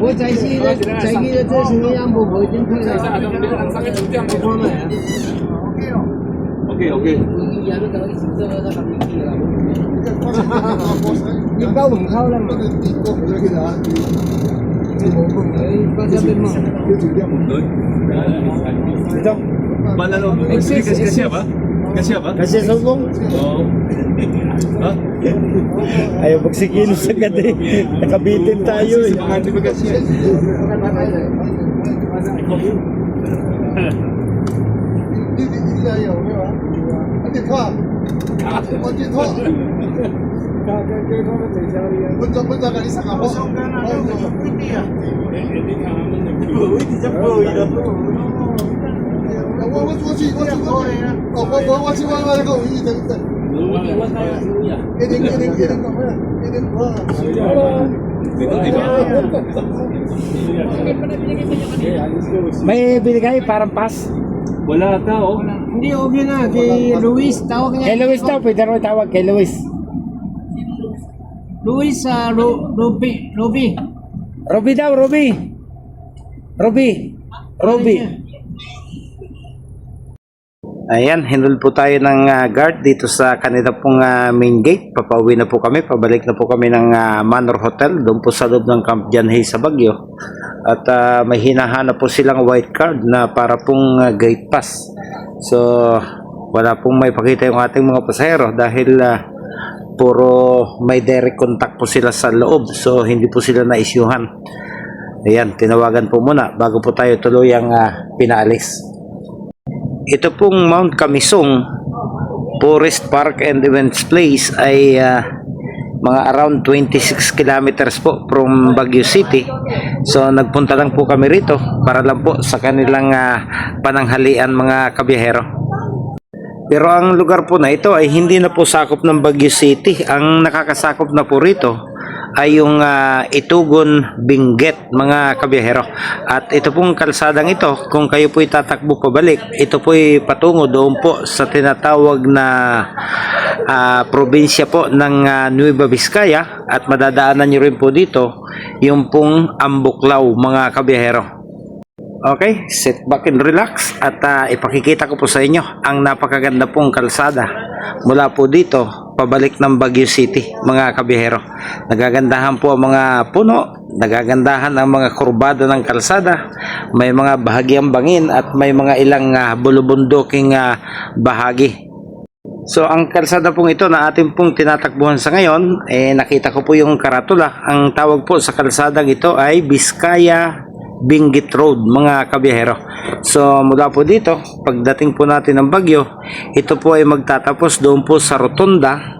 我在西的，在西的这是阳不不一定可以。OK。你搞门口了嘛？Ito. Malalo. Kasi ba? Kasi sombong. Oo. Ha? Ayaw magsikilos agad eh. Nakabitin tayo eh. Hindi ba kasi? May binigay parang pass. Wala tao. Hindi okay na kay Luis tawag niya. Kay Luis daw, pwede rin tawag kay Luis. Luis Ruby. Ruby daw, Ruby. Ayan, hinul po tayo ng guard dito sa kanila pong main gate. Papauwi na po kami, pabalik na po kami ng Manor Hotel doon po sa loob ng Camp Janhay sa Baguio. At may hinahanap po silang white card na para pong gate pass. So wala pong may pakita yung ating mga pasahero dahil puro may direct contact po sila sa loob. So hindi po sila na-issuehan. Ayan, tinawagan po muna bago po tayo tuluyang pinaalis. Ito pong Mount Kamisong Forest Park and Events Place ay mga around 26 kilometers po from Baguio City. So nagpunta lang po kami rito para lang po sa kanilang pananghalian mga kabiyahero. Pero ang lugar po na ito ay hindi na po sakop ng Baguio City. Ang nakakasakop na po rito ay yung Itugon, Benguet mga kabiyahero. At ito pong kalsadang ito, kung kayo po'y tatakbo pabalik, ito po'y patungo doon po sa tinatawag na probinsya po ng Nueva Vizcaya. At madadaanan nyo rin po dito yung pong Ambuklaw mga kabiyahero. Okay, sit back and relax at ipakikita ko po sa inyo ang napakaganda pong kalsada mula po dito pabalik ng Baguio City mga kabiyahero. Nagagandahan po ang mga puno, nagagandahan ang mga kurbada ng kalsada, may mga bahagyang bangin at may mga ilang bulubunduking bahagi. So ang kalsada pong ito na ating pong tinatakbuhan sa ngayon, nakita ko po yung karatula. Ang tawag po sa kalsadang ito ay Vizcaya Benguet Road mga kabiyahero. So mula po dito, pagdating po natin ng Baguio, ito po ay magtatapos doon po sa Rotonda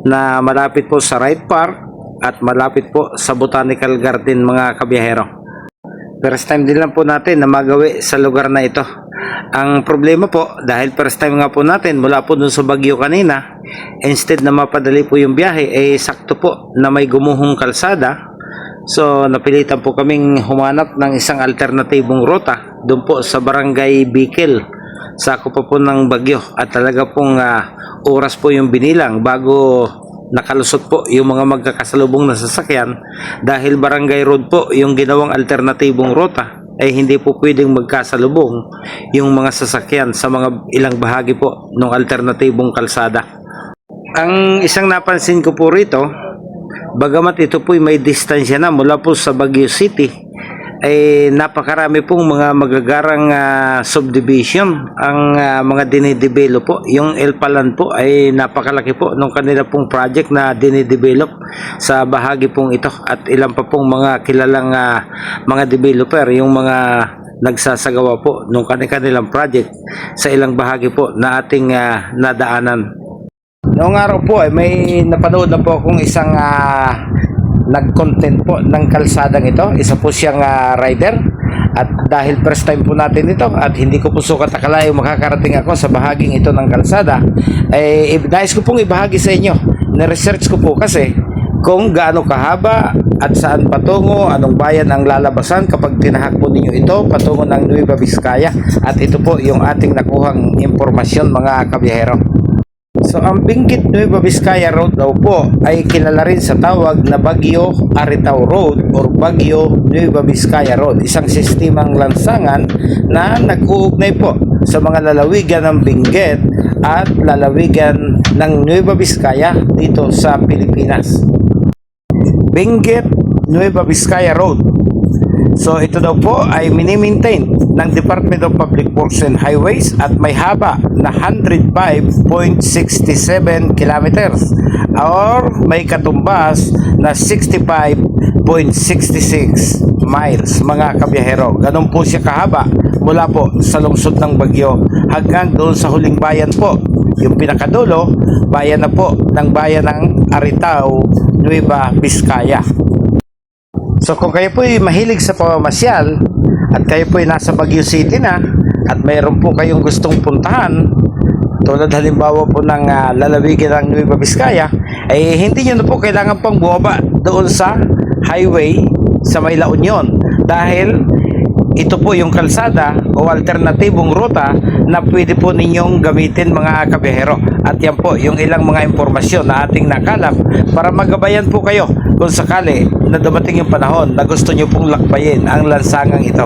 na malapit po sa Wright Park at malapit po sa Botanical Garden mga kabiyahero. First time din lang po natin na magawi sa lugar na ito. Ang problema po, dahil first time nga po natin mula po doon sa Baguio kanina, instead na mapadali po yung biyahe, sakto po na may gumuhong kalsada. So napilitan po kaming humanap ng isang alternatibong ruta doon po sa Barangay Bicol, sakop po ng Baguio. At talaga pong oras po yung binilang bago nakalusot po yung mga magkakasalubong na sasakyan, dahil barangay road po yung ginawang alternatibong ruta ay hindi po pwedeng magkasalubong yung mga sasakyan sa mga ilang bahagi po ng alternatibong kalsada. Ang isang napansin ko po rito, bagamat ito po may distansya na mula po sa Baguio City, ay napakarami pong mga magagarang subdivision ang mga dinidevelop po. Yung El Palan po ay napakalaki po nung kanila pong project na dinidevelop sa bahagi pong ito, at ilan pa pong mga kilalang mga developer yung mga nagsasagawa po nung kanilang project sa ilang bahagi po na ating nadaanan. Noong araw po ay may napanood na po akong isang nag-content po ng kalsadang ito. Isa po siyang rider, at dahil first time po natin ito at hindi ko po sukat akalain makakarating ako sa bahaging ito ng kalsada, ay nais ko pong ibahagi sa inyo. Na-research ko po kasi kung gaano kahaba at saan patungo, anong bayan ang lalabasan kapag tinahak po ninyo ito patungo ng Nueva Vizcaya. At ito po yung ating nakuhang impormasyon mga kabiyahero. So ang Benguet Nueva Vizcaya Road daw po ay kilala rin sa tawag na Bagyo Aritao Road or Bagyo Nueva Vizcaya Road, isang sistemang lansangan na nag-uugnay po sa mga lalawigan ng Benguet at lalawigan ng Nueva Vizcaya dito sa Pilipinas. Benguet Nueva Vizcaya Road. So ito daw po ay mini-maintain ng Department of Public Works and Highways at may haba na 105.67 kilometers or may katumbas na 65.66 miles mga kabiyahero. Ganun po siya kahaba mula po sa lungsod ng Bagyo hanggang doon sa huling bayan po. Yung pinakadulo, bayan na po ng bayan ng Aritao, Nueva Vizcaya. So kung kayo po ay mahilig sa pamamasyal at kayo po ay nasa Baguio City na at mayroon po kayong gustong puntahan tulad halimbawa po ng lalawigan ng Nueva Vizcaya, ay hindi nyo na po kailangan pang bumaba doon sa highway sa May La Union dahil ito po yung kalsada o alternatibong ruta na pwede po ninyong gamitin mga kabiyahero. At yan po yung ilang mga impormasyon na ating nakalap para magabayan po kayo kung sakali na dumating yung panahon na gusto nyo pong lakbayin ang lansangang ito.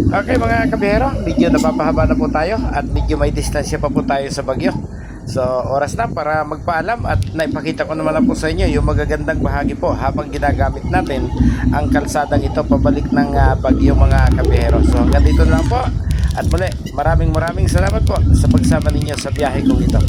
Okay mga kabiyero, medyo napapahaba na po tayo at medyo may distansya pa po tayo sa Baguio. So oras na para magpaalam at naipakita ko naman lang po sa inyo yung magagandang bahagi po habang ginagamit natin ang kalsadang ito pabalik ng Baguio mga kabiyero. So hanggang dito na lang po at muli maraming salamat po sa pagsama ninyo sa biyahe kong ito.